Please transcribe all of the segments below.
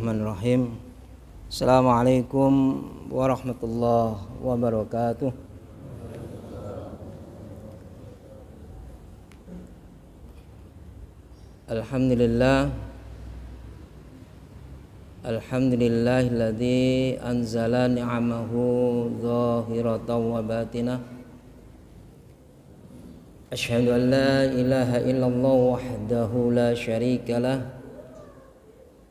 Bismillahirrahmanirrahim. Assalamualaikum warahmatullahi wabarakatuh. Alhamdulillahilladzi anzala ni'amahu zahiratan wa batinah. Asyhadu an la ilaha illallah wahdahu la syarikalah.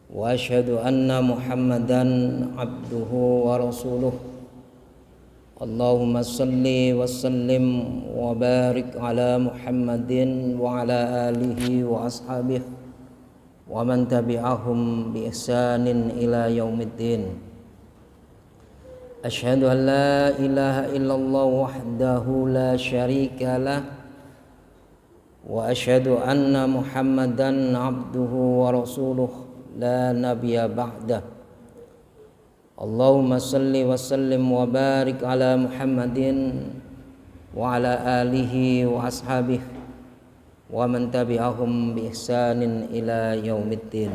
Wa asyhadu anna Muhammadan abduhu wa rasuluh. Allahumma salli wa sallim wa barik ala Muhammadin wa ala alihi wa ashabihi wa man tabi'ahum bi ihsanin ila yaumiddin. Asyhadu an la ilaha illallah wahdahu la syarikalah. Wa asyhadu anna Muhammadan abduhu wa rasuluh la nabiyya ba'dah. Allahumma salli wa sallim wa barik ala Muhammadin wa ala alihi wa ashabihi wa man tabi'ahum bi ihsanin ila yaumiddin.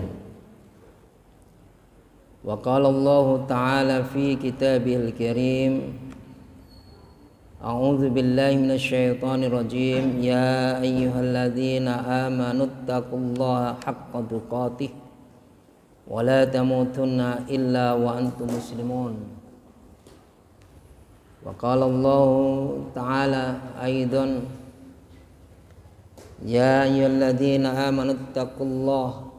Wa qala Allah ta'ala fi kitabihil karim, a'udzu billahi minasy syaithanir rajim, ya ayyuhalladzina amanu taqullaha haqqa tuqatih wa la tamutunna illa wa antum muslimun. Wa qala Allah ta'ala aidan, ya ayyuhalladzina amanu taqullaha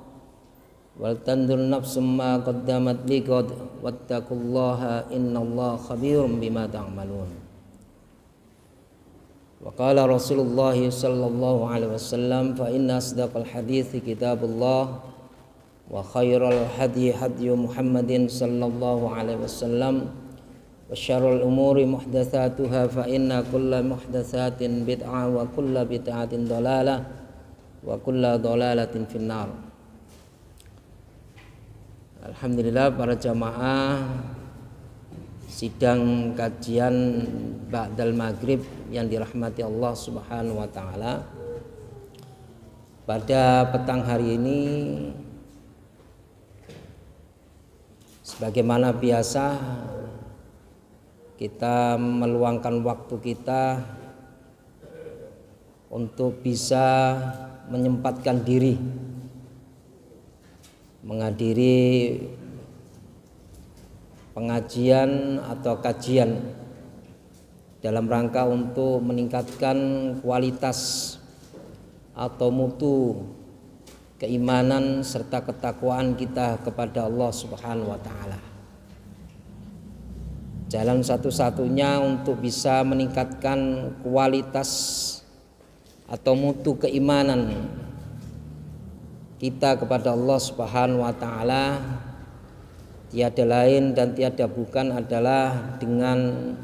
wal tanzur nafsum ma qaddamat liqad wattaqullaha innallaha khabirum bima ta'malun. Wa qala Rasulullah sallallahu alaihi wasallam, fa inna asdaqal hadithi kitabullah wa khairal hadi hadi Muhammadin sallallahu alaihi wasallam wa syarrul umuri muhdatsatuha fa inna kulla muhdatsatin bid'ah wa kulla bid'atin dhalalah wa kulla dhalalatin finnar. Alhamdulillah para jamaah sidang kajian ba'dal maghrib yang dirahmati Allah Subhanahu wa taala. Pada petang hari ini sebagaimana biasa kita meluangkan waktu kita untuk bisa menyempatkan diri menghadiri pengajian atau kajian dalam rangka untuk meningkatkan kualitas atau mutu keimanan serta ketakwaan kita kepada Allah Subhanahu wa taala. Jalan satu-satunya untuk bisa meningkatkan kualitas atau mutu keimanan kita kepada Allah Subhanahu wa taala tiada lain dan tiada bukan adalah dengan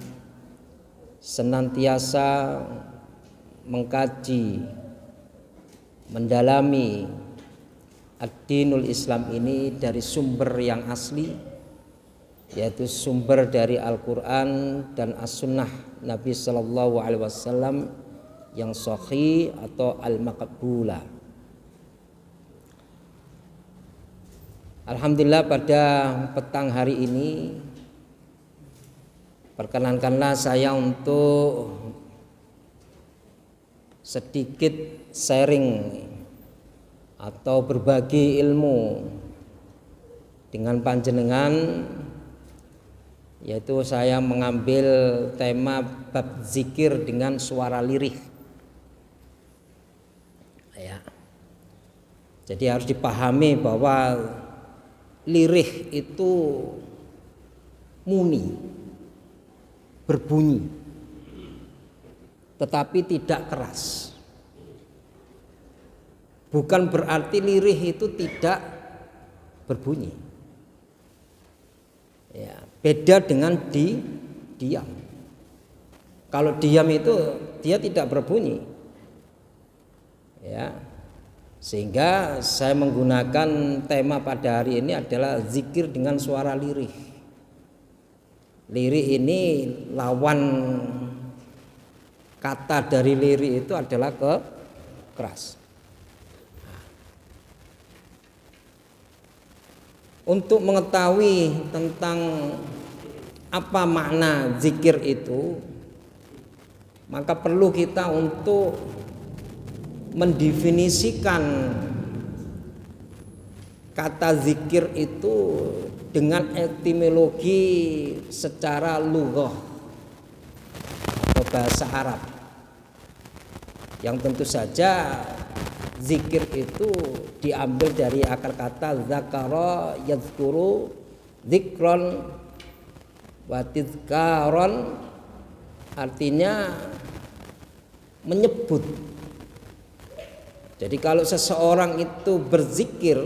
senantiasa mengkaji, mendalami ad-dinul Islam ini dari sumber yang asli, yaitu sumber dari Al-Quran dan As-Sunnah Nabi Sallallahu Alaihi Wasallam yang sahih atau al-maqbulah. Alhamdulillah pada petang hari ini perkenankanlah saya untuk sedikit sharing atau berbagi ilmu dengan panjenengan, yaitu saya mengambil tema bab zikir dengan suara lirih ya. Jadi harus dipahami bahwa lirih itu muni, berbunyi, tetapi tidak keras. Bukan berarti lirih itu tidak berbunyi. Ya, beda dengan diam. Kalau diam itu dia tidak berbunyi. Ya. Sehingga saya menggunakan tema pada hari ini adalah zikir dengan suara lirih. Lirih ini lawan kata dari lirih itu adalah keras. untuk mengetahui tentang apa makna zikir itu, maka perlu kita untuk mendefinisikan kata zikir itu dengan etimologi secara lughah atau bahasa Arab, yang tentu saja zikir itu diambil dari akar kata zakara yadhkuru dzikron wa tizkaron, artinya menyebut. Jadi kalau seseorang itu berzikir,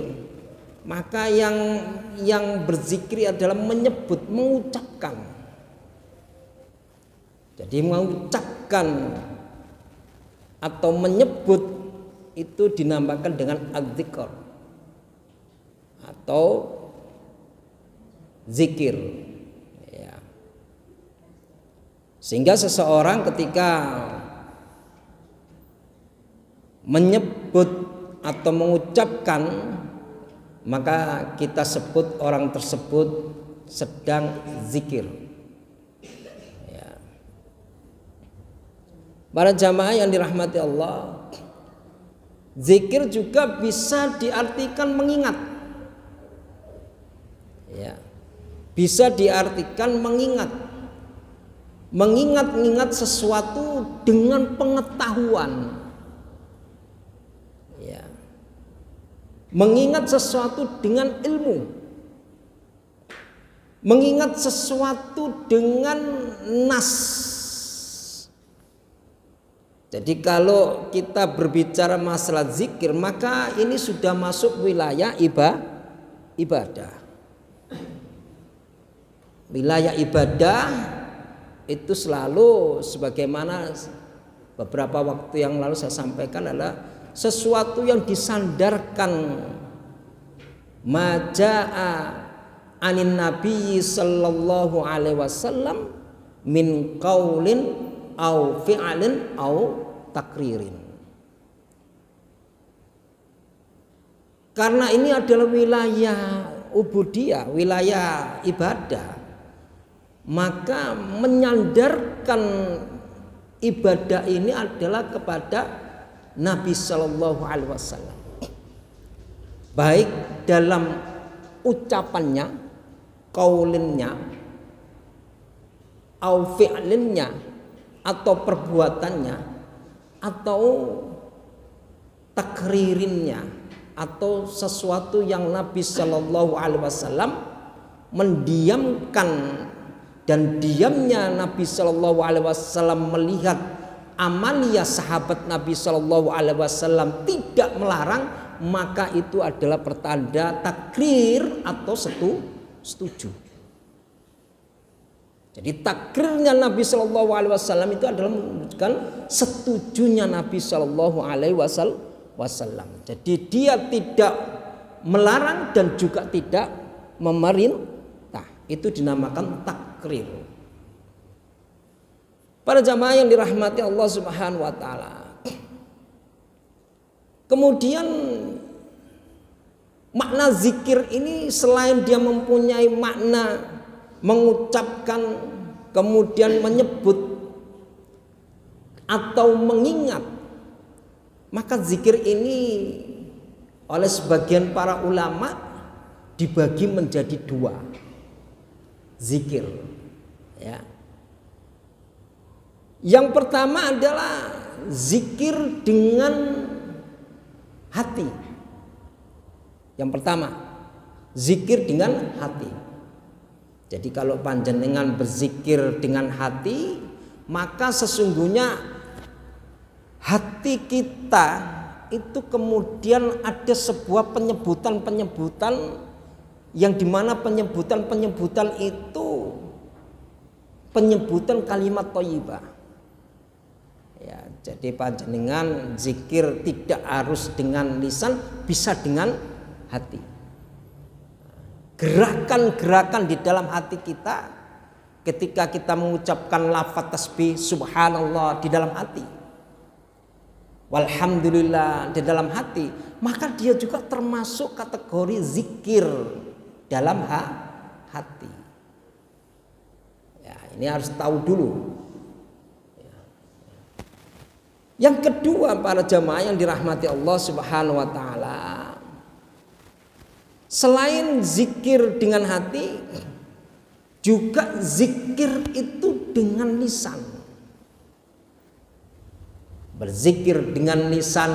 maka yang berzikir adalah menyebut, mengucapkan. Jadi mengucapkan atau menyebut itu dinamakan dengan az-zikr atau zikir, ya. Sehingga seseorang ketika menyebut atau mengucapkan, maka kita sebut orang tersebut sedang zikir, ya. Para jamaah yang dirahmati Allah, zikir juga bisa diartikan mengingat, ya. Bisa diartikan mengingat, mengingat sesuatu dengan pengetahuan, ya. Mengingat sesuatu dengan ilmu, mengingat sesuatu dengan nas. Jadi kalau kita berbicara masalah zikir, maka ini sudah masuk wilayah ibadah. Wilayah ibadah itu selalu, sebagaimana beberapa waktu yang lalu saya sampaikan, adalah sesuatu yang disandarkan maja'a anin nabi sallallahu alaihi wasallam min qaulin au fi'alin au takririn. Karena ini adalah wilayah ubudiyah, wilayah ibadah, maka menyandarkan ibadah ini adalah kepada Nabi Shallallahu Alaihi Wasallam, baik dalam ucapannya, kaulinnya, au fi'linnya, atau perbuatannya, atau takririnnya, atau sesuatu yang Nabi Shallallahu Alaihi Wasallam mendiamkan, dan diamnya Nabi Shallallahu Alaihi Wasallam melihat amalia sahabat Nabi Shallallahu Alaihi Wasallam tidak melarang, maka itu adalah pertanda takrir atau setuju. Jadi takrirnya Nabi Shallallahu Alaihi Wasallam itu adalah menunjukkan setujunya Nabi Shallallahu Alaihi Wasallam. Jadi dia tidak melarang dan juga tidak memerintah. Itu dinamakan takrir. Para jamaah yang dirahmati Allah Subhanahu wa taala. Kemudian makna zikir ini selain dia mempunyai makna mengucapkan, kemudian menyebut atau mengingat, maka zikir ini oleh sebagian para ulama dibagi menjadi dua zikir, ya. Yang pertama adalah zikir dengan hati. Yang pertama, zikir dengan hati. Jadi kalau panjenengan berzikir dengan hati, maka sesungguhnya hati kita itu kemudian ada sebuah penyebutan-penyebutan, yang dimana penyebutan-penyebutan itu penyebutan kalimat thayyibah. Ya, jadi panjenengan zikir tidak harus dengan lisan, bisa dengan hati. Gerakan-gerakan di dalam hati kita ketika kita mengucapkan lafaz tasbih subhanallah di dalam hati, walhamdulillah di dalam hati, maka dia juga termasuk kategori zikir. dalam hati. Ya, ini harus tahu dulu. Yang kedua, para jamaah yang dirahmati Allah Subhanahu wa taala, selain zikir dengan hati, juga zikir itu dengan lisan. Berzikir dengan lisan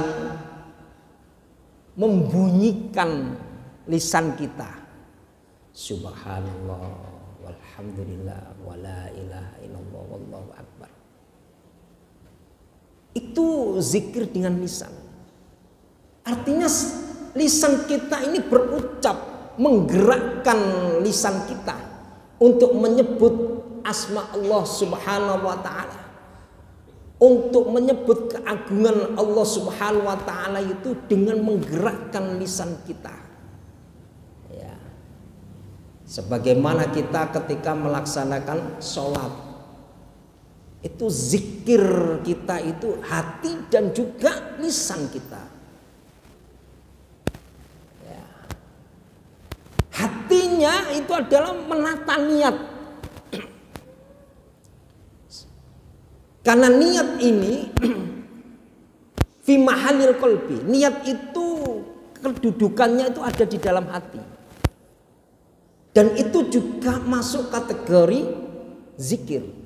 membunyikan lisan kita. Subhanallah walhamdulillah wala ilaha illallah wallahu akbar. Itu zikir dengan lisan. Artinya lisan kita ini berucap, menggerakkan lisan kita untuk menyebut asma Allah Subhanahu wa taala, untuk menyebut keagungan Allah Subhanahu wa taala itu dengan menggerakkan lisan kita. Ya. Sebagaimana kita ketika melaksanakan sholat, itu zikir kita itu hati dan juga lisan kita. Ya. Hatinya itu adalah menata niat. Karena niat ini fi mahalil qalbi. Niat itu kedudukannya itu ada di dalam hati. Dan itu juga masuk kategori zikir.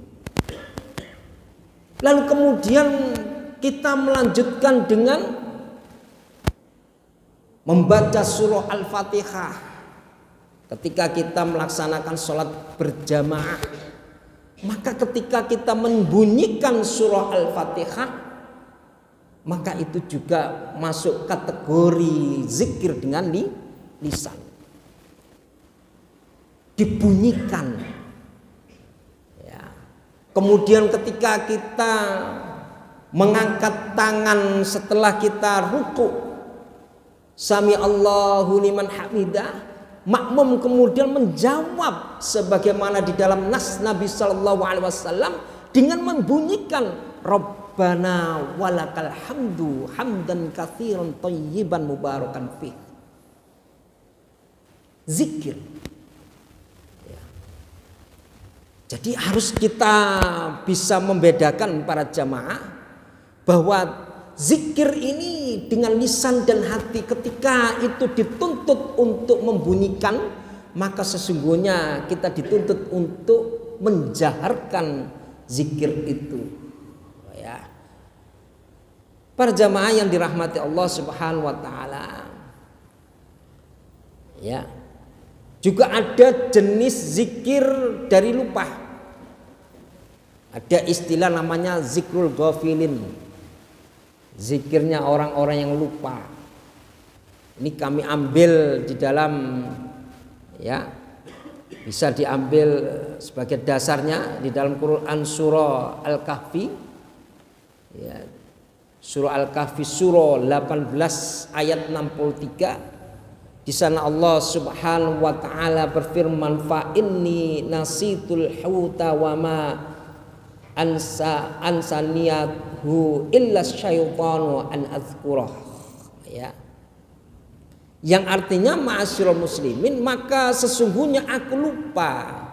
Lalu kemudian kita melanjutkan dengan membaca surah Al-Fatihah ketika kita melaksanakan sholat berjamaah. Maka ketika kita membunyikan surah Al-Fatihah, maka itu juga masuk kategori zikir dengan lisan. Dibunyikan. Kemudian ketika kita mengangkat tangan setelah kita ruku, sami Allahu liman hamidah, makmum kemudian menjawab sebagaimana di dalam nas Nabi sallallahu alaihi wasallam dengan membunyikan Rabbana walakal hamdu hamdan katsiran thayyiban mubarakan fih. Zikir. Jadi harus kita bisa membedakan para jamaah bahwa zikir ini dengan lisan dan hati ketika itu dituntut untuk membunyikan, maka sesungguhnya kita dituntut untuk menjaharkan zikir itu. Ya. Para jamaah yang dirahmati Allah Subhanahu wa taala. Ya. Juga ada jenis zikir dari lupa. Ada istilah namanya zikrul ghafilin. Zikirnya orang-orang yang lupa. Ini kami ambil di dalam, ya, bisa diambil sebagai dasarnya di dalam Quran surah Al-Kahfi. Ya, surah Al-Kahfi surah 18 ayat 63. Di sana Allah Subhanahu wa taala berfirman, fa inni nasitul huta wa ma ansaniyathu illa syaitanu an azkurah. Ya. Yang artinya ma'asyiral muslimin, maka sesungguhnya aku lupa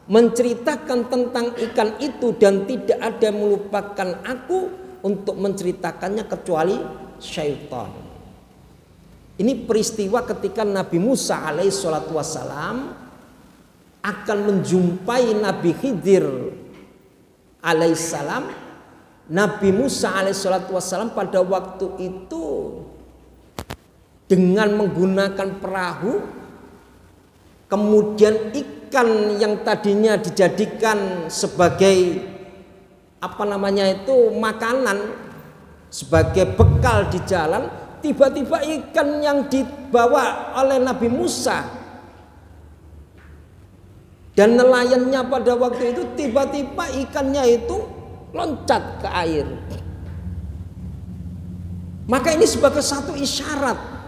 menceritakan tentang ikan itu dan tidak ada yang melupakan aku untuk menceritakannya kecuali syaitan. Ini peristiwa ketika Nabi Musa alaihissalatu wassalam akan menjumpai Nabi Khidir alaihissalam. Nabi Musa alaihissalatu wassalam pada waktu itu dengan menggunakan perahu, kemudian ikan yang tadinya dijadikan sebagai makanan, sebagai bekal di jalan, tiba-tiba ikan yang dibawa oleh Nabi Musa dan nelayannya pada waktu itu, tiba-tiba ikannya itu loncat ke air. Maka ini sebagai satu isyarat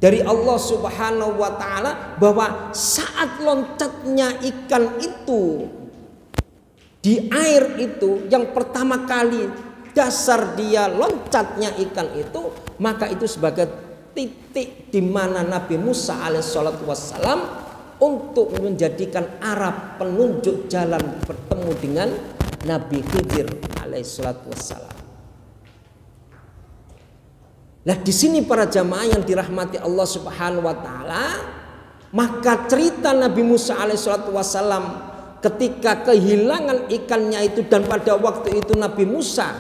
dari Allah Subhanahu wa taala bahwa saat loncatnya ikan itu di air itu, yang pertama kali dasar dia loncatnya ikan itu, maka itu sebagai titik di mana Nabi Musa alaihissalatu wassalam untuk menjadikan arah penunjuk jalan bertemu dengan Nabi Khidir alaihissalatu wassalam. Nah, di sini para jamaah yang dirahmati Allah Subhanahu wa taala, maka cerita Nabi Musa alaihissalatu wassalam ketika kehilangan ikannya itu, dan pada waktu itu Nabi Musa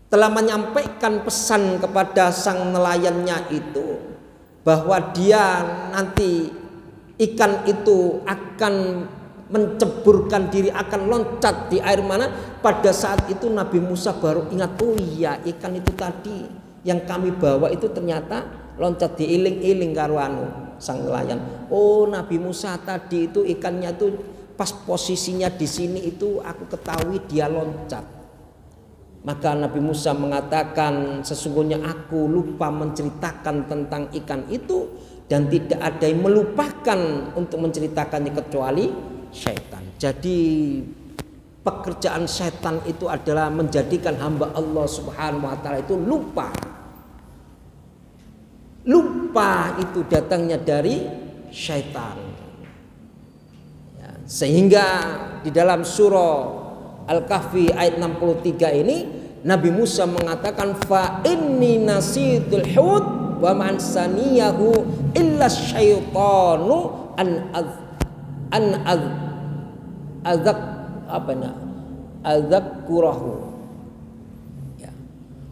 telah menyampaikan pesan kepada sang nelayannya itu bahwa dia nanti ikan itu akan menceburkan diri, akan loncat di air mana. Pada saat itu Nabi Musa baru ingat, oh iya, ikan itu tadi yang kami bawa itu ternyata loncat, diiling-iling karo sang nelayan. Oh, Nabi Musa tadi itu ikannya itu pas posisinya di sini itu aku ketahui dia loncat. Maka Nabi Musa mengatakan, sesungguhnya aku lupa menceritakan tentang ikan itu, dan tidak ada yang melupakan untuk menceritakannya kecuali syaitan. Jadi pekerjaan syaitan itu adalah menjadikan hamba Allah Subhanahu wa taala itu lupa. Lupa itu datangnya dari syaitan. Ya, sehingga di dalam surah Al-Kahfi ayat 63 ini Nabi Musa mengatakan, fa inni nasitul hud wa man saniyahu illa syaitanu adzakurahu. Ya.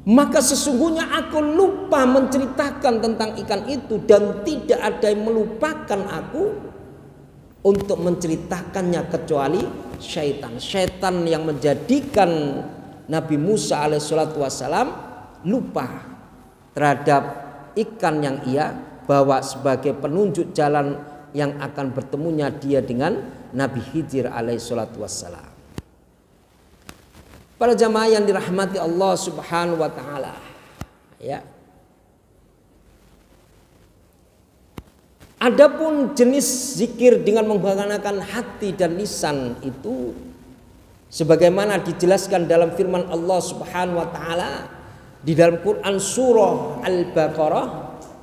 Maka sesungguhnya aku lupa menceritakan tentang ikan itu, dan tidak ada yang melupakan aku untuk menceritakannya kecuali syaitan. Syaitan yang menjadikan Nabi Musa alaihissalatu wassalam lupa terhadap ikan yang ia bawa sebagai penunjuk jalan yang akan bertemunya dia dengan Nabi Khidir alaihissalatu wassalam. Para jamaah yang dirahmati Allah Subhanahu wa taala, ya. Adapun jenis zikir dengan menggunakan hati dan lisan itu sebagaimana dijelaskan dalam firman Allah Subhanahu wa taala di dalam Quran surah Al-Baqarah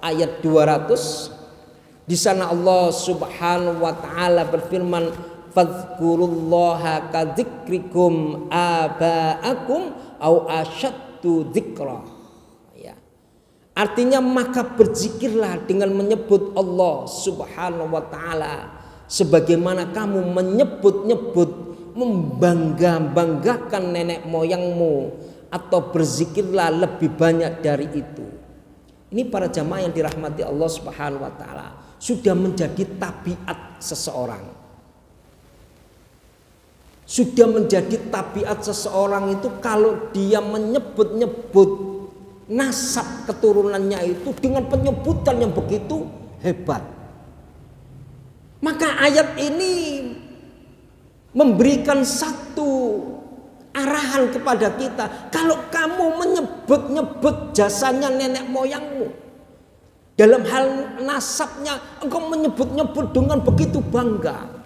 ayat 200. Di sana Allah Subhanahu wa taala berfirman, fadhkurullaha kadzikrikum aba'akum au asyaddu dzikra. Ya. Artinya maka berzikirlah dengan menyebut Allah Subhanahu wa taala sebagaimana kamu menyebut-nyebut, membangga-banggakan nenek moyangmu, atau berzikirlah lebih banyak dari itu. Ini para jamaah yang dirahmati Allah Subhanahu wa taala, sudah menjadi tabiat seseorang. Sudah menjadi tabiat seseorang itu kalau dia menyebut-nyebut nasab keturunannya itu dengan penyebutan yang begitu hebat. Maka ayat ini memberikan satu arahan kepada kita. Kalau kamu menyebut-nyebut jasanya nenek moyangmu, dalam hal nasabnya engkau menyebut-nyebut dengan begitu bangga,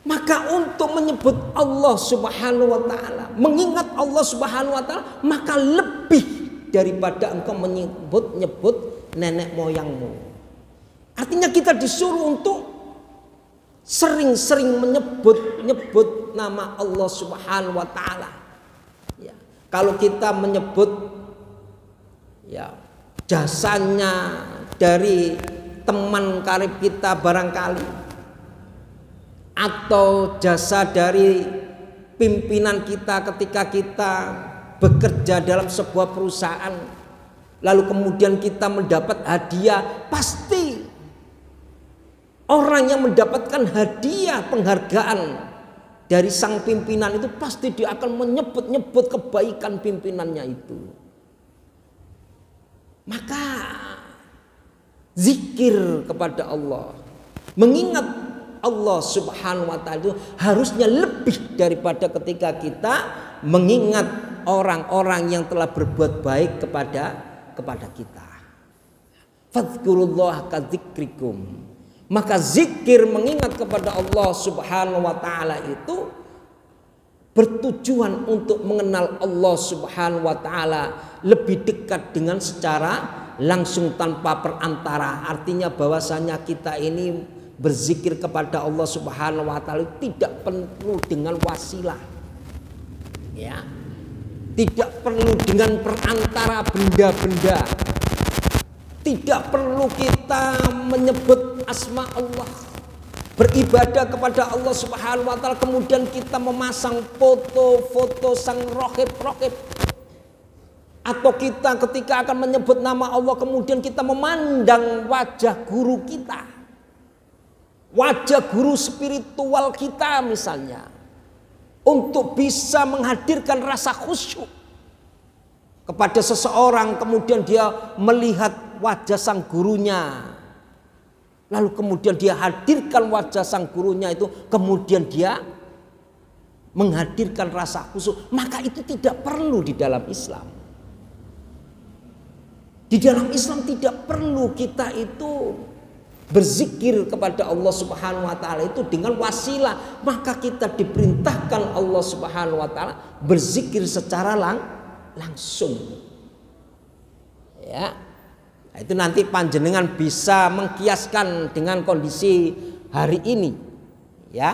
maka untuk menyebut Allah Subhanahu wa taala, mengingat Allah Subhanahu wa taala, maka lebih daripada engkau menyebut-nyebut nenek moyangmu. Artinya kita disuruh untuk sering-sering menyebut-nyebut nama Allah Subhanahu wa taala. Ya, kalau kita menyebut jasanya dari teman karib kita barangkali, atau jasa dari pimpinan kita ketika kita bekerja dalam sebuah perusahaan, lalu kemudian kita mendapat hadiah, pasti orang yang mendapatkan hadiah penghargaan dari sang pimpinan itu pasti dia akan menyebut-nyebut kebaikan pimpinannya itu. Maka zikir kepada Allah, mengingat Allah Subhanahu wa taala itu harusnya lebih daripada ketika kita mengingat orang-orang yang telah berbuat baik kepada kita. Fadhkurullaha kadzikrikum. Maka zikir mengingat kepada Allah Subhanahu wa taala itu bertujuan untuk mengenal Allah Subhanahu wa taala lebih dekat dengan secara langsung tanpa perantara. Artinya bahwasanya kita ini berzikir kepada Allah Subhanahu wa taala tidak perlu dengan wasilah. Ya. Tidak perlu dengan perantara benda-benda. Tidak perlu kita menyebut asma Allah. Beribadah kepada Allah Subhanahu wa taala kemudian kita memasang foto-foto sang rohib-rohib, atau kita ketika akan menyebut nama Allah kemudian kita memandang wajah guru kita, wajah guru spiritual kita misalnya, untuk bisa menghadirkan rasa khusyuk kepada seseorang, kemudian dia melihat wajah sang gurunya. Lalu kemudian dia hadirkan wajah sang gurunya itu, kemudian dia menghadirkan rasa khusyuk, maka itu tidak perlu di dalam Islam. Di dalam Islam tidak perlu kita itu berzikir kepada Allah Subhanahu wa taala itu dengan wasilah, maka kita diperintahkan Allah Subhanahu wa taala berzikir secara langsung. Ya. Nah, itu nanti panjenengan bisa mengkiaskan dengan kondisi hari ini. Ya,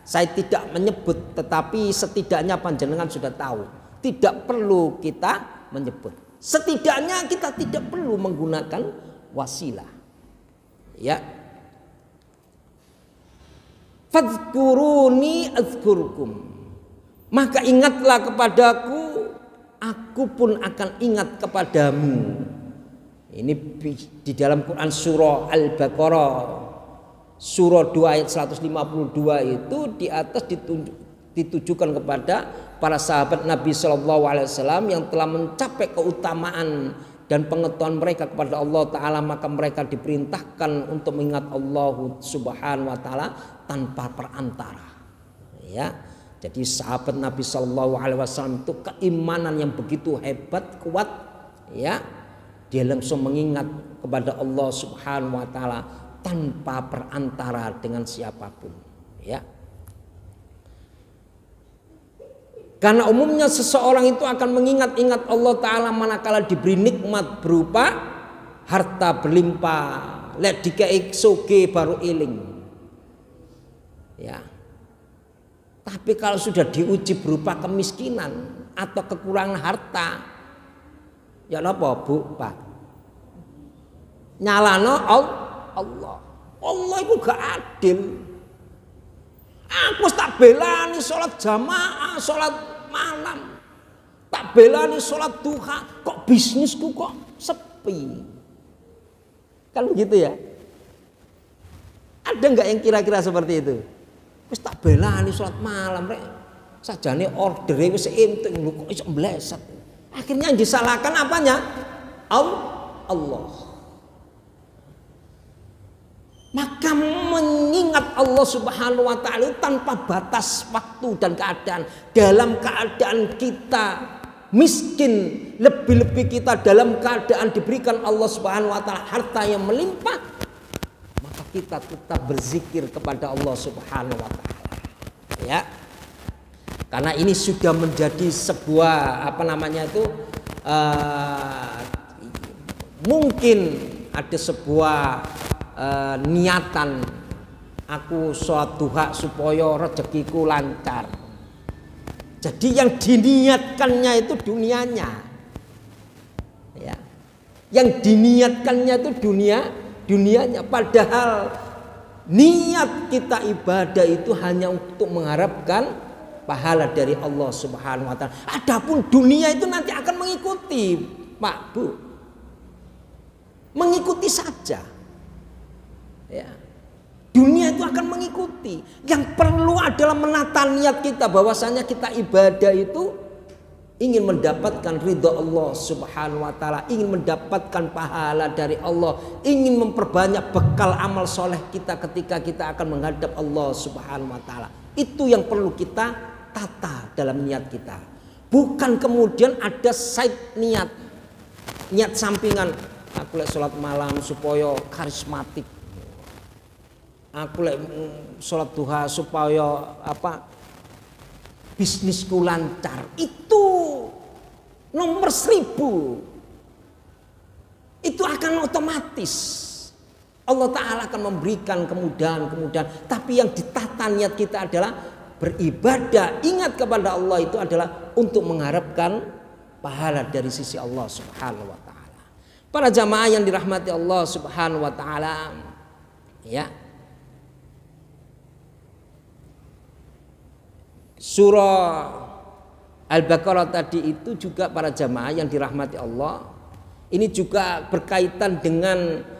saya tidak menyebut, tetapi setidaknya panjenengan sudah tahu. Tidak perlu kita menyebut. Setidaknya kita tidak perlu menggunakan wasilah. Ya. Fadhkuruni adzkurkum. Maka ingatlah kepadaku, aku pun akan ingat kepadamu. Ini di dalam Quran surah Al-Baqarah surah 2 ayat 152 itu di atas ditujukan kepada para sahabat Nabi SAW yang telah mencapai keutamaan dan pengetahuan mereka kepada Allah Ta'ala, maka mereka diperintahkan untuk mengingat Allah Subhanahu wa Ta'ala tanpa perantara. Ya, jadi sahabat Nabi SAW itu keimanan yang begitu hebat, kuat, ya. Dia langsung mengingat kepada Allah Subhanahu wa taala tanpa perantara dengan siapapun, ya. Karena umumnya seseorang itu akan mengingat-ingat Allah taala manakala diberi nikmat berupa harta berlimpah, lek dikei soge baru eling. Ya. Tapi kalau sudah diuji berupa kemiskinan atau kekurangan harta, ya napa Bu, Pak? Nyalano Allah. Allah itu gak adil. Aku tak belani sholat jamaah, sholat malam. Tak belani sholat duha, kok bisnisku kok sepi. Kan begitu ya? Ada nggak yang kira-kira seperti itu? Wis tak belani sholat malam rek. Sajane ordere wis entuk lho kok iso mbleset. Akhirnya yang disalahkan apanya? Allah. Maka mengingat Allah Subhanahu wa taala tanpa batas waktu dan keadaan. Dalam keadaan kita miskin, lebih-lebih kita dalam keadaan diberikan Allah Subhanahu wa taala harta yang melimpah, maka kita tetap berzikir kepada Allah Subhanahu wa taala. Ya. Karena ini sudah menjadi sebuah mungkin ada sebuah niatan, aku sholat duha supaya rezekiku lancar. Jadi yang diniatkannya itu dunianya, ya. Yang diniatkannya itu dunianya. Padahal niat kita ibadah itu hanya untuk mengharapkan pahala dari Allah Subhanahu wa taala. Adapun dunia itu nanti akan mengikuti, Pak, Bu. Mengikuti saja. Ya. Dunia itu akan mengikuti. Yang perlu adalah menata niat kita bahwasanya kita ibadah itu ingin mendapatkan ridha Allah Subhanahu wa taala, ingin mendapatkan pahala dari Allah, ingin memperbanyak bekal amal soleh kita ketika kita akan menghadap Allah Subhanahu wa taala. Itu yang perlu kita tata dalam niat kita. Bukan kemudian ada side niat sampingan. Aku lek sholat malam supaya karismatik. Aku lek sholat duha supaya bisnisku lancar. Itu nomor 1000. Itu akan otomatis Allah Ta'ala akan memberikan kemudahan-kemudahan. Tapi yang ditata niat kita adalah beribadah, ingat kepada Allah, itu adalah untuk mengharapkan pahala dari sisi Allah Subhanahu wa Ta'ala. Para jamaah yang dirahmati Allah Subhanahu wa Ta'ala, ya, surah Al-Baqarah tadi itu juga para jamaah yang dirahmati Allah, ini juga berkaitan dengan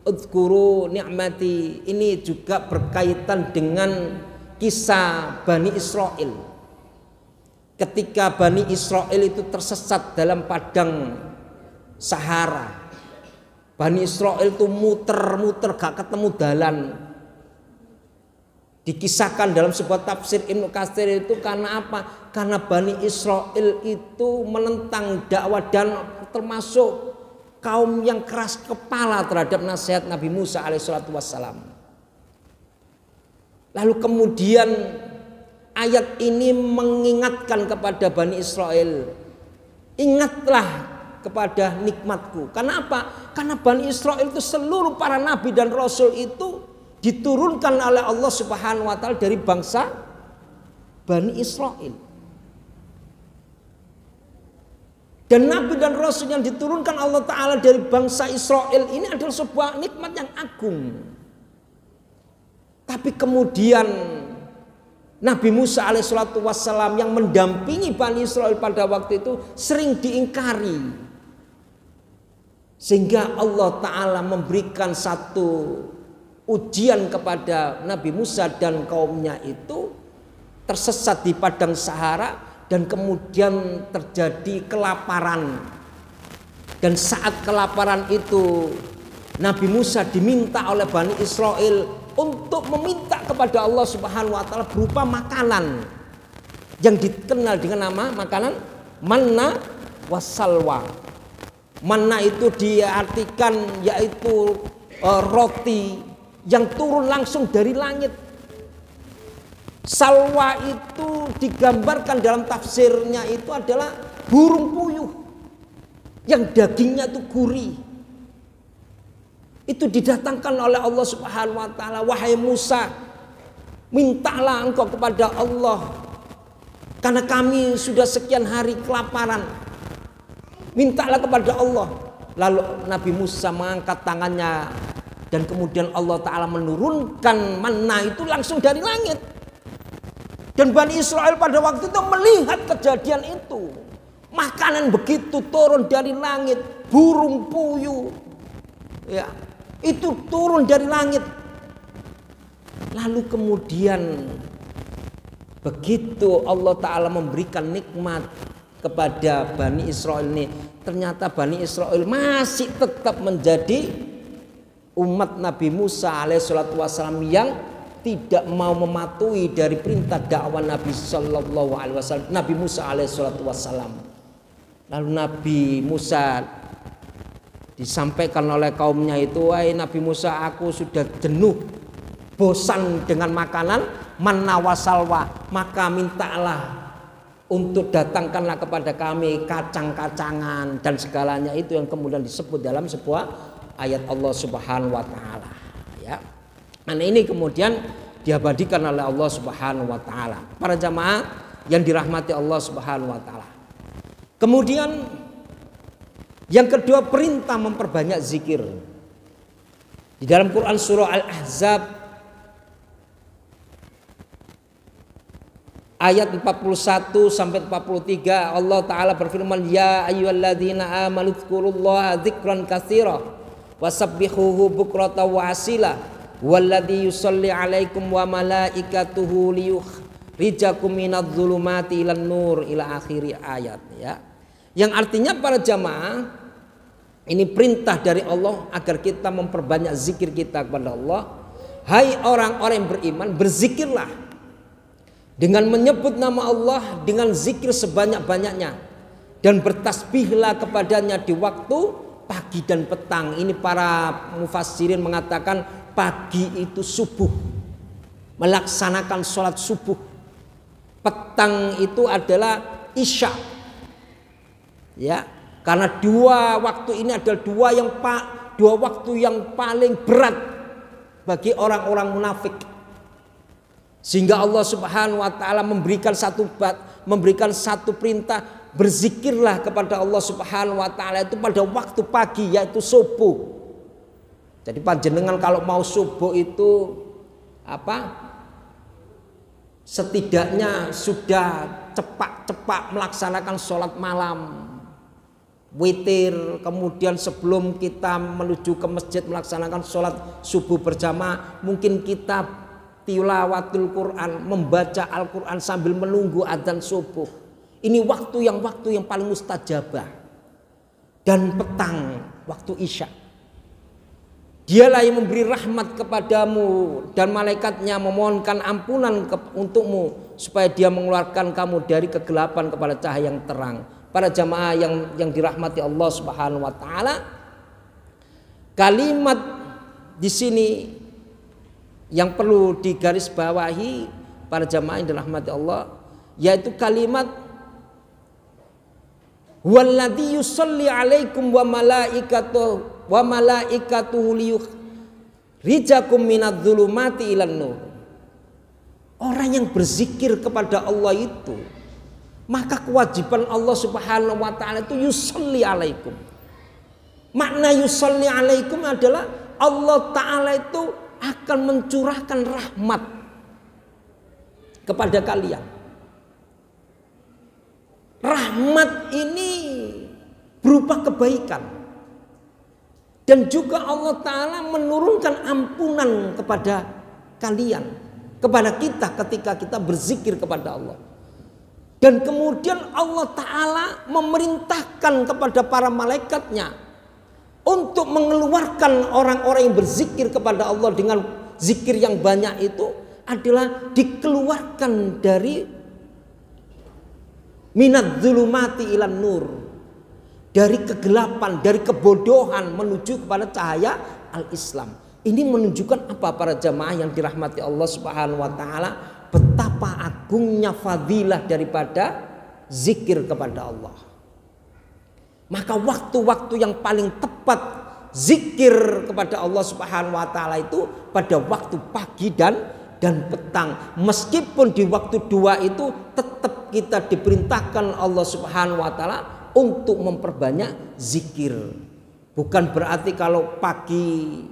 Uzkuru ni'mati, ini juga berkaitan dengan kisah Bani Israel. Ketika Bani Israel itu tersesat dalam padang Sahara, Bani Israel itu muter-muter gak ketemu dalan. Dikisahkan dalam sebuah tafsir Ibnu Katsir itu karena apa? Karena Bani Israel itu menentang dakwah dan termasuk kaum yang keras kepala terhadap nasihat Nabi Musa alaihissalatu wassalam. Lalu kemudian ayat ini mengingatkan kepada Bani Israel, ingatlah kepada nikmatku. Karena apa? Karena Bani Israel itu seluruh para nabi dan rasul itu diturunkan oleh Allah Subhanahu wa Ta'ala dari bangsa Bani Israel. Dan nabi dan rasul yang diturunkan Allah Ta'ala dari bangsa Israel ini adalah sebuah nikmat yang agung. Tapi kemudian Nabi Musa alaihissalatu wassalam yang mendampingi Bani Israel pada waktu itu sering diingkari. Sehingga Allah Ta'ala memberikan satu ujian kepada Nabi Musa dan kaumnya itu tersesat di padang Sahara. Dan kemudian terjadi kelaparan. Dan saat kelaparan itu Nabi Musa diminta oleh Bani Israel untuk meminta kepada Allah Subhanahu wa Ta'ala berupa makanan yang dikenal dengan nama makanan manna wassalwa. Manna itu diartikan yaitu roti yang turun langsung dari langit. Salwa itu digambarkan dalam tafsirnya itu adalah burung puyuh yang dagingnya itu gurih. Itu didatangkan oleh Allah Subhanahu wa Ta'ala. Wahai Musa, mintalah engkau kepada Allah karena kami sudah sekian hari kelaparan. Mintalah kepada Allah. Lalu Nabi Musa mengangkat tangannya dan kemudian Allah Ta'ala menurunkan manna itu langsung dari langit. Dan Bani Israel pada waktu itu melihat kejadian itu. Makanan begitu turun dari langit, burung puyuh, ya, itu turun dari langit. Lalu kemudian begitu Allah Ta'ala memberikan nikmat kepada Bani Israel ini, ternyata Bani Israel masih tetap menjadi umat Nabi Musa alaihissalatu wassalam yang tidak mau mematuhi dari perintah dakwah Nabi Sallallahu Alaihi Wasallam, Nabi Musa alaihissalatu wassalam. Lalu Nabi Musa disampaikan oleh kaumnya itu, wahai Nabi Musa, aku sudah jenuh, bosan dengan makanan manna wasalwa, maka mintalah untuk datangkanlah kepada kami kacang-kacangan dan segalanya itu yang kemudian disebut dalam sebuah ayat Allah Subhanahu wa Ta'ala, ya. Nah, ini kemudian diabadikan oleh Allah Subhanahu wa Ta'ala. Para jamaah yang dirahmati Allah Subhanahu wa Ta'ala. Kemudian yang kedua, perintah memperbanyak zikir. Di dalam Quran surah Al-Ahzab ayat 41 sampai 43 Allah Ta'ala berfirman, ya ayyuhalladzina amanu dzkurullaha dzikran katsira wasabbihuhu bukratan wa asila walladzi yusalli 'alaikum wa malaikatuhu liyukhrijakum minadh-dhulumati ilan nur ila akhiri ayat, ya. Yang artinya para jamaah, ini perintah dari Allah agar kita memperbanyak zikir kita kepada Allah. Hai orang-orang yang beriman, berzikirlah dengan menyebut nama Allah dengan zikir sebanyak-banyaknya dan bertasbihlah kepadanya di waktu pagi dan petang. Ini para mufassirin mengatakan pagi itu subuh, melaksanakan sholat subuh. Petang itu adalah isya. Ya, karena dua waktu ini adalah dua waktu yang paling berat bagi orang-orang munafik. Sehingga Allah Subhanahu wa taala memberikan satu perintah, berzikirlah kepada Allah Subhanahu wa taala itu pada waktu pagi, yaitu subuh. Jadi panjenengan kalau mau subuh itu setidaknya sudah cepat melaksanakan sholat malam, witir, kemudian sebelum kita menuju ke masjid melaksanakan sholat subuh berjamaah, mungkin kita tilawatul Quran, membaca Al-Quran sambil menunggu adzan subuh. Ini waktu yang paling mustajabah. Dan petang, waktu isya, Dialah yang memberi rahmat kepadamu dan malaikatnya memohonkan ampunan untukmu supaya dia mengeluarkan kamu dari kegelapan kepada cahaya yang terang. Para jamaah yang dirahmati Allah Subhanahu wa taala, kalimat di sini yang perlu digarisbawahi para jamaah yang dirahmati Allah, yaitu kalimat walladzi yusolli alaikum wa malaikatuhu liyukhrijakum minadz-dzulumati ilan nur. Orang yang berzikir kepada Allah itu, maka kewajiban Allah Subhanahu wa taala itu yusolli alaikum. Makna yusolli alaikum adalah Allah taala itu akan mencurahkan rahmat kepada kalian. Rahmat ini berupa kebaikan, dan juga Allah Ta'ala menurunkan ampunan kepada kalian, kepada kita ketika kita berzikir kepada Allah. Dan kemudian Allah Ta'ala memerintahkan kepada para malaikatnya untuk mengeluarkan orang-orang yang berzikir kepada Allah dengan zikir yang banyak itu adalah dikeluarkan dari minadz-dzulumati ilan nur, dari kegelapan, dari kebodohan menuju kepada cahaya al-Islam. Ini menunjukkan apa para jamaah yang dirahmati Allah Subhanahu wa taala, betapa agungnya fadilah daripada zikir kepada Allah. Maka waktu-waktu yang paling tepat zikir kepada Allah Subhanahu wa taala itu pada waktu pagi dan petang. Meskipun di waktu dua itu tetap kita diperintahkan Allah Subhanahu wa taala untuk memperbanyak zikir. Bukan berarti kalau pagi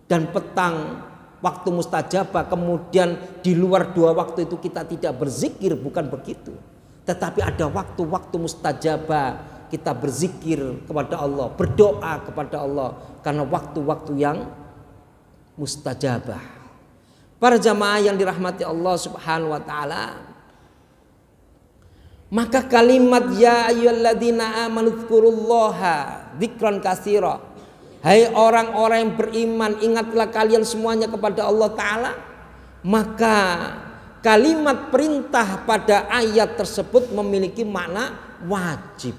dan petang waktu mustajabah, kemudian di luar dua waktu itu kita tidak berzikir, bukan begitu. Tetapi ada waktu-waktu mustajabah kita berzikir kepada Allah, berdoa kepada Allah, karena waktu-waktu yang mustajabah. Para jamaah yang dirahmati Allah Subhanahu wa taala, maka kalimat ya ayyuhalladzina amanu dzkurullaha dzikran katsira, hai orang-orang yang beriman, ingatlah kalian semuanya kepada Allah taala. Maka kalimat perintah pada ayat tersebut memiliki makna wajib.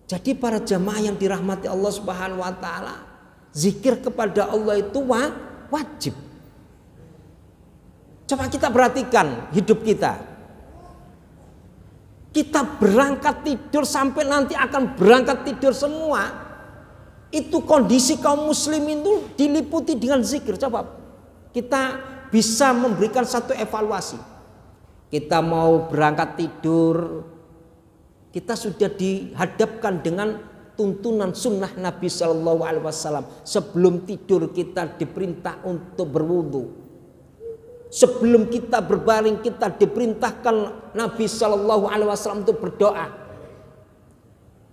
Jadi para jamaah yang dirahmati Allah Subhanahu wa taala, zikir kepada Allah itu wajib. Coba kita perhatikan hidup kita. Kita berangkat tidur sampai nanti akan berangkat tidur semua, itu kondisi kaum muslimin itu diliputi dengan zikir. Coba kita bisa memberikan satu evaluasi. Kita mau berangkat tidur, kita sudah dihadapkan dengan tuntunan sunnah Nabi Shallallahu Alaihi Wasallam. Sebelum tidur kita diperintah untuk berwudu. Sebelum kita berbaring kita diperintahkan Nabi Shallallahu Alaihi Wasallam untuk berdoa.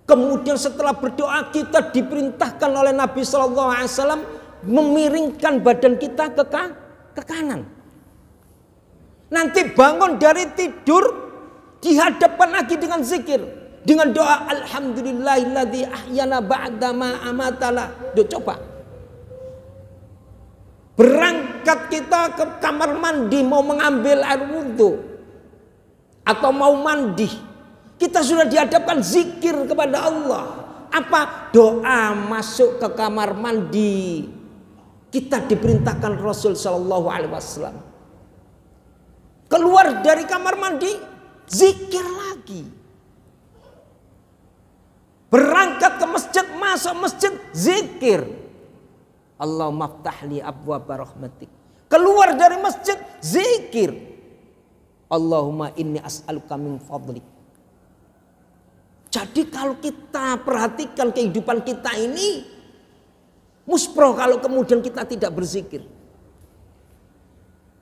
Kemudian setelah berdoa kita diperintahkan oleh Nabi Shallallahu Alaihi Wasallam memiringkan badan kita ke kanan. Nanti bangun dari tidur dihadapkan lagi dengan zikir, dengan doa alhamdulillahilladzi ahyana ba'da ma amatana. Coba berangkat kita ke kamar mandi mau mengambil air wudhu atau mau mandi, kita sudah dihadapkan zikir kepada Allah. Apa? Doa masuk ke kamar mandi. Kita diperintahkan Rasul Shallallahu Alaihi Wasallam. Keluar dari kamar mandi, zikir lagi. Berangkat ke masjid, masuk masjid, zikir. Allahumma ftahli abwaaba rahmatik. Keluar dari masjid, zikir. Allahumma inni as'aluka min fadlik. Jadi kalau kita perhatikan kehidupan kita ini, muspro kalau kemudian kita tidak berzikir.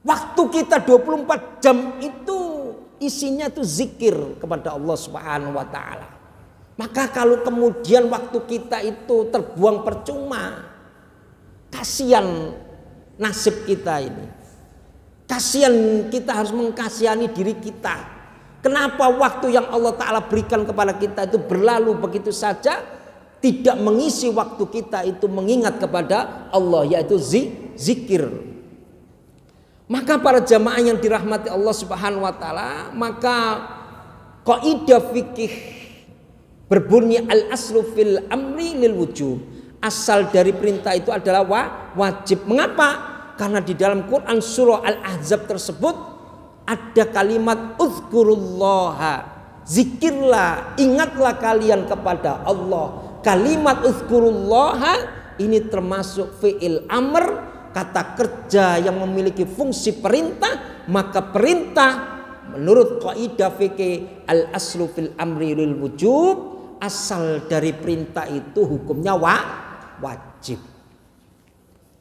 Waktu kita 24 jam itu isinya itu zikir kepada Allah Subhanahu wa taala. Maka kalau kemudian waktu kita itu terbuang percuma, kasihan nasib kita ini. Kasihan kita harus mengkasihani diri kita. Kenapa waktu yang Allah Ta'ala berikan kepada kita itu berlalu begitu saja, tidak mengisi waktu kita itu mengingat kepada Allah, yaitu zikir. Maka para jamaah yang dirahmati Allah Subhanahu wa taala, maka kaidah fikih berbunyi al-aslu fil amri lil wujub. Asal dari perintah itu adalah wajib. Mengapa? Karena di dalam Quran surah Al-Ahzab tersebut ada kalimat uzkurullaha, zikirlah, ingatlah kalian kepada Allah. Kalimat uzkurullaha ini termasuk fi'il amr, kata kerja yang memiliki fungsi perintah. Maka perintah menurut kaidah fikih al-aslu fil amri lil wujub, asal dari perintah itu hukumnya wajib.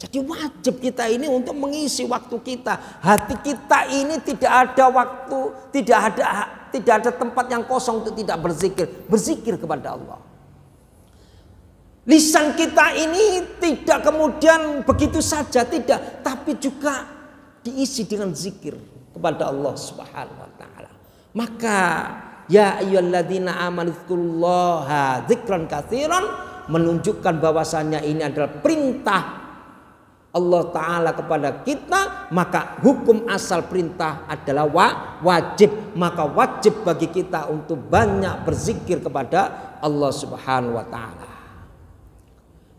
Jadi wajib kita ini untuk mengisi waktu kita. Hati kita ini tidak ada waktu, tidak ada tempat yang kosong untuk tidak berzikir kepada Allah. Lisan kita ini tidak kemudian begitu saja, tidak, tapi juga diisi dengan zikir kepada Allah Subhanahu wa taala. Maka ya ayyuhalladzina amanu dzkurullaha dzikran katsiran menunjukkan bahwasannya ini adalah perintah Allah Ta'ala kepada kita. Maka hukum asal perintah adalah wajib. Maka wajib bagi kita untuk banyak berzikir kepada Allah Subhanahu wa ta'ala.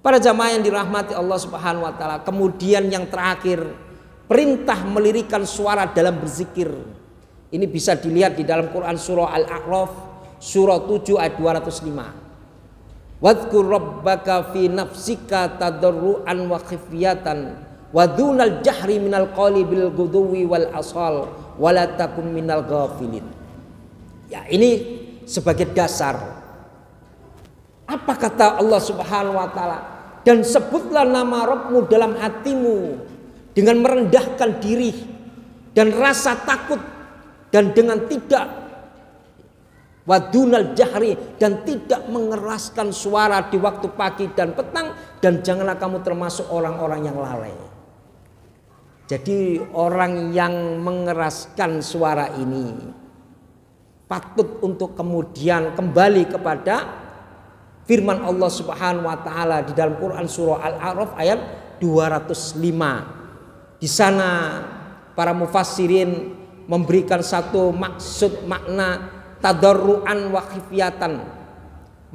Para jamaah yang dirahmati Allah Subhanahu wa ta'ala, kemudian yang terakhir, perintah melirikkan suara dalam berzikir. Ini bisa dilihat di dalam Quran surah Al-A'raf surah 7 ayat 205. Wadhkur rabbaka fi nafsika tadarruan wa khifyatan wa dunal jahri minal qawli bil guduwi wal asal wa la takum minal ghafilin. Ya, ini sebagai dasar. Apa kata Allah Subhanahu wa taala? Dan sebutlah nama Rabbmu dalam hatimu dengan merendahkan diri dan rasa takut, dan dengan tidak wadunal jahri, dan tidak mengeraskan suara di waktu pagi dan petang, dan janganlah kamu termasuk orang-orang yang lalai. Jadi orang yang mengeraskan suara ini patut untuk kemudian kembali kepada firman Allah Subhanahu wa taala di dalam Quran surah Al-A'raf ayat 205. Di sana para mufassirin memberikan satu maksud makna tadarruan wa khifyatan.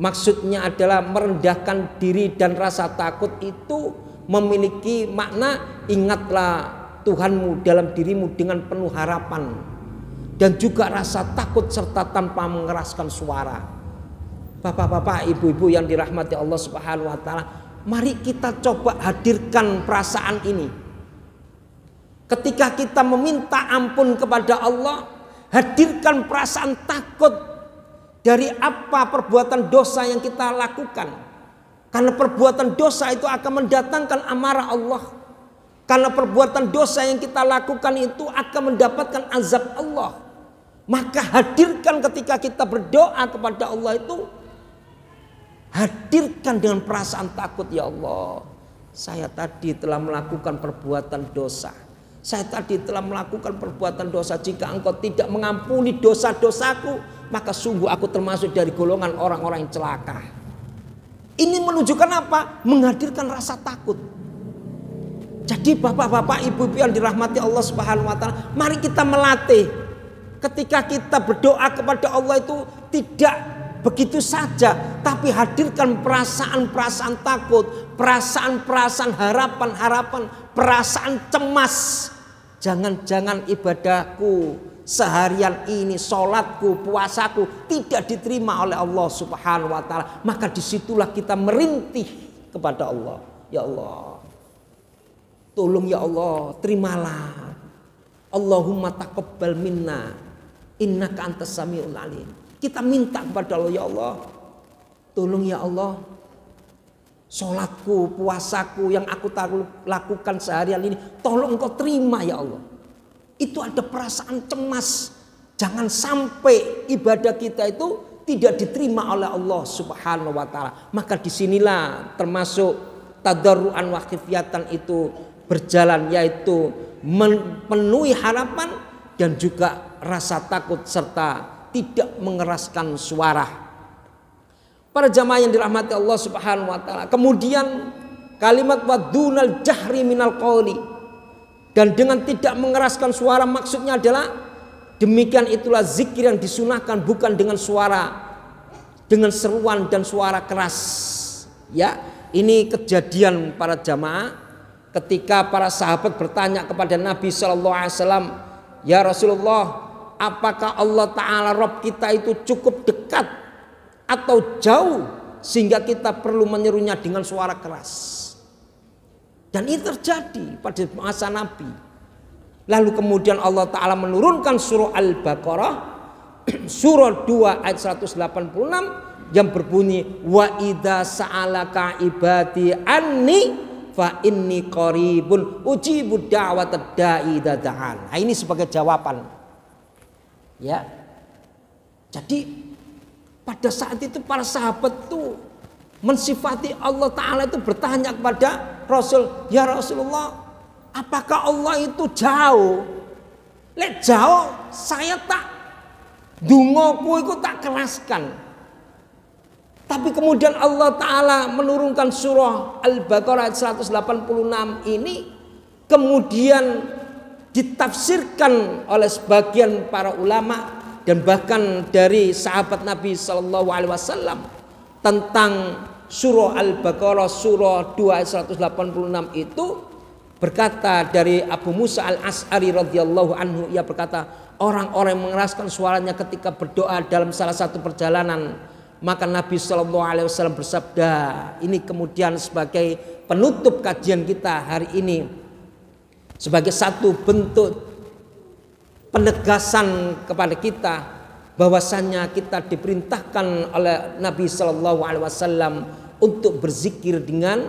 Maksudnya adalah merendahkan diri dan rasa takut itu memiliki makna ingatlah Tuhanmu dalam dirimu dengan penuh harapan, dan juga rasa takut serta tanpa mengeraskan suara. Bapak-bapak, ibu-ibu yang dirahmati Allah Subhanahu wa taala, mari kita coba hadirkan perasaan ini. Ketika kita meminta ampun kepada Allah, hadirkan perasaan takut dari apa perbuatan dosa yang kita lakukan. Karena perbuatan dosa itu akan mendatangkan amarah Allah. Karena perbuatan dosa yang kita lakukan itu akan mendapatkan azab Allah. Maka hadirkan ketika kita berdoa kepada Allah itu, hadirkan dengan perasaan takut. Ya Allah, saya tadi telah melakukan perbuatan dosa. Saya tadi telah melakukan perbuatan dosa. Jika Engkau tidak mengampuni dosa-dosaku, maka sungguh aku termasuk dari golongan orang-orang yang celaka. Ini menunjukkan apa? Menghadirkan rasa takut. Jadi bapak-bapak, ibu-ibu yang dirahmati Allah Subhanahu wa taala, mari kita melatih. Ketika kita berdoa kepada Allah itu tidak begitu saja, tapi hadirkan perasaan-perasaan takut, perasaan-perasaan harapan-harapan, perasaan cemas. Jangan-jangan ibadahku seharian ini, sholatku, puasaku tidak diterima oleh Allah Subhanahu wa ta'ala. Maka disitulah kita merintih kepada Allah. Ya Allah, tolong ya Allah, terimalah. Allahumma taqabbal minna innaka antas samiul alim. Kita minta kepada Allah, ya Allah, tolong ya Allah, sholatku, puasaku yang aku lakukan seharian ini, tolong Engkau terima ya Allah. Itu ada perasaan cemas. Jangan sampai ibadah kita itu tidak diterima oleh Allah Subhanahu wa ta'ala. Maka disinilah termasuk tadarruan wa khifyatan itu berjalan, yaitu memenuhi harapan dan juga rasa takut serta tidak mengeraskan suara. Para jamaah yang dirahmati Allah Subhanahu wa ta'ala. Kemudian kalimat wadunal jahri minal qawli, dan dengan tidak mengeraskan suara maksudnya adalah demikian itulah zikir yang disunahkan, bukan dengan suara, dengan seruan dan suara keras. Ya, ini kejadian para jamaah ketika para sahabat bertanya kepada Nabi sallallahu alaihi wasallam, "Ya Rasulullah, apakah Allah Ta'ala Rabb kita itu cukup dekat atau jauh sehingga kita perlu menyerunya dengan suara keras?" Dan ini terjadi pada masa Nabi. Lalu kemudian Allah Ta'ala menurunkan surah Al-Baqarah surah 2 ayat 186 yang berbunyi, wa idza sa'alaka ibadi anni fa inni qaribun ujibu da'watad da'i idza da'an. Nah, ini sebagai jawaban. Ya. Jadi pada saat itu para sahabat itu mensifati Allah Ta'ala itu bertanya kepada Rasul, "Ya Rasulullah, apakah Allah itu jauh? Lek jauh saya tak dungoku itu tak keraskan." Tapi kemudian Allah Ta'ala menurunkan surah Al-Baqarah ayat 186 ini kemudian ditafsirkan oleh sebagian para ulama dan bahkan dari sahabat Nabi Sallallahu Alaihi Wasallam tentang surah Al-Baqarah surah 2 ayat 186 itu berkata dari Abu Musa Al-Asy'ari radhiyallahu anhu, ia berkata, orang-orang yang mengeraskan suaranya ketika berdoa dalam salah satu perjalanan, maka Nabi Sallallahu Alaihi Wasallam bersabda, ini kemudian sebagai penutup kajian kita hari ini, sebagai satu bentuk penegasan kepada kita bahwasannya kita diperintahkan oleh Nabi Sallallahu Alaihi Wasallam untuk berzikir dengan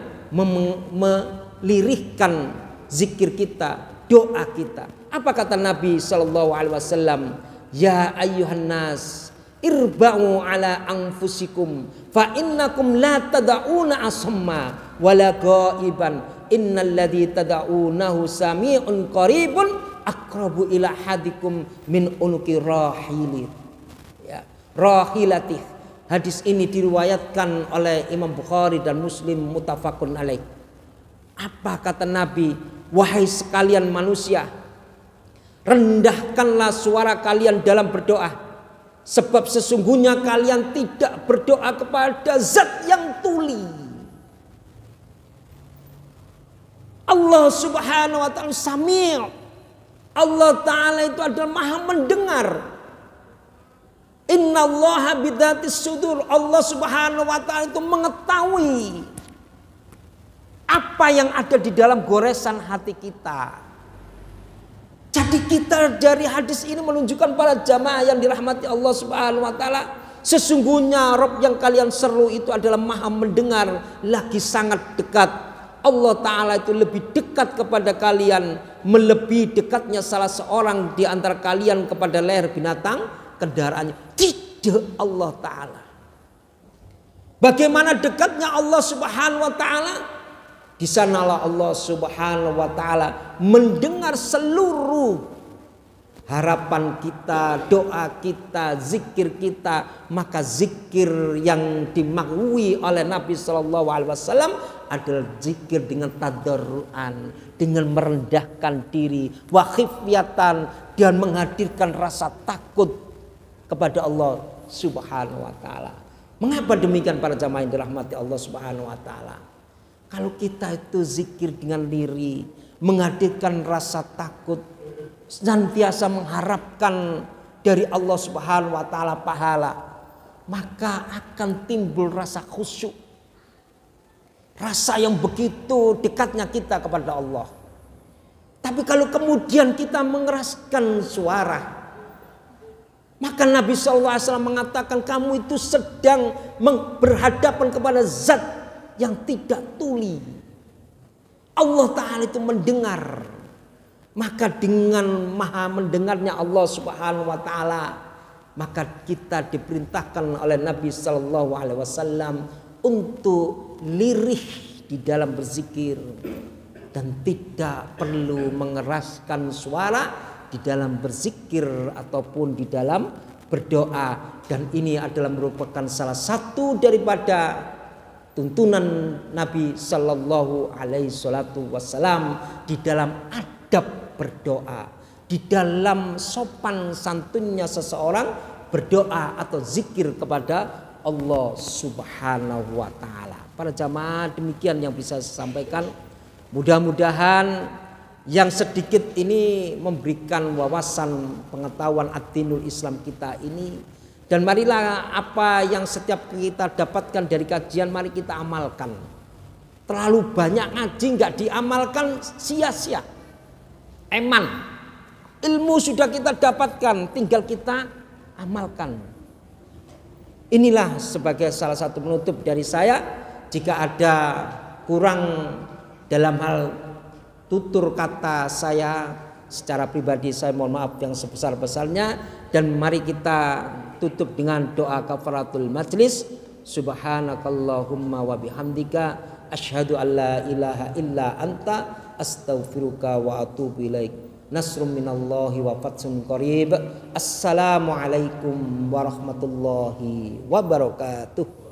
melirihkan zikir kita, doa kita. Apa kata Nabi Sallallahu Alaihi Wasallam? Ya ayyuhan nas, irba'u ala anfusikum fa innakum la tad'una asamma wala ghaiban innal ladzi tad'unahu sami'un qaribun aqrabu ila hadikum min unuki rahili. Ya, rahilatih. Hadis ini diriwayatkan oleh Imam Bukhari dan Muslim muttafaqun alaih. Apa kata Nabi? Wahai sekalian manusia, rendahkanlah suara kalian dalam berdoa, sebab sesungguhnya kalian tidak berdoa kepada zat yang tuli. Allah Subhanahu wa ta'ala Sami'. Allah Ta'ala itu adalah maha mendengar. Innallaha bidzatis sudur. Allah Subhanahu wa ta'ala itu mengetahui apa yang ada di dalam goresan hati kita. Jadi kita dari hadis ini menunjukkan para jamaah yang dirahmati Allah Subhanahu wa ta'ala, sesungguhnya Rabb yang kalian seru itu adalah maha mendengar, lagi sangat dekat. Allah Ta'ala itu lebih dekat kepada kalian, melebihi dekatnya salah seorang di antara kalian kepada leher binatang kendaraannya. Tidak Allah Ta'ala. Bagaimana dekatnya Allah Subhanahu wa ta'ala? Di sanalah Allah Subhanahu wa ta'ala mendengar seluruh harapan kita, doa kita, zikir kita. Maka zikir yang dimaksui oleh Nabi Sallallahu Alaihi Wasallam adalah zikir dengan tadarruan, dengan merendahkan diri, wa khifyatan, dan menghadirkan rasa takut kepada Allah Subhanahu wa ta'ala. Mengapa demikian para jamaah yang dirahmati Allah Subhanahu wa ta'ala? Kalau kita itu zikir dengan lirih, menghadirkan rasa takut, senantiasa mengharapkan dari Allah Subhanahu wa taala pahala, maka akan timbul rasa khusyuk. Rasa yang begitu dekatnya kita kepada Allah. Tapi kalau kemudian kita mengeraskan suara, maka Nabi SAW mengatakan kamu itu sedang berhadapan kepada zat yang tidak tuli. Allah Ta'ala itu mendengar. Maka dengan maha mendengarnya Allah Subhanahu wa Ta'ala, maka kita diperintahkan oleh Nabi Sallallahu Alaihi Wasallam untuk lirih di dalam berzikir dan tidak perlu mengeraskan suara di dalam berzikir ataupun di dalam berdoa. Dan ini adalah merupakan salah satu daripada tuntunan Nabi Sallallahu Alaihi Wasallam di dalam adab berdoa, di dalam sopan santunnya seseorang berdoa atau zikir kepada Allah Subhanahu wa Ta'ala. Para jamaah, demikian yang bisa saya sampaikan. Mudah-mudahan yang sedikit ini memberikan wawasan pengetahuan ad-dinul Islam kita ini. Dan marilah apa yang setiap kita dapatkan dari kajian mari kita amalkan. Terlalu banyak ngaji nggak diamalkan sia-sia. Eman. Ilmu sudah kita dapatkan, tinggal kita amalkan. Inilah sebagai salah satu penutup dari saya. Jika ada kurang dalam hal tutur kata saya secara pribadi, saya mohon maaf yang sebesar-besarnya. Dan mari kita tutup dengan doa kafaratul majlis. Subhanakallahumma wa bihamdika asyhadu an la ilaha illa anta astaghfiruka wa atubu ilaik. Nasrum minallahi wa fathun qarib. Assalamualaikum warahmatullahi wabarakatuh.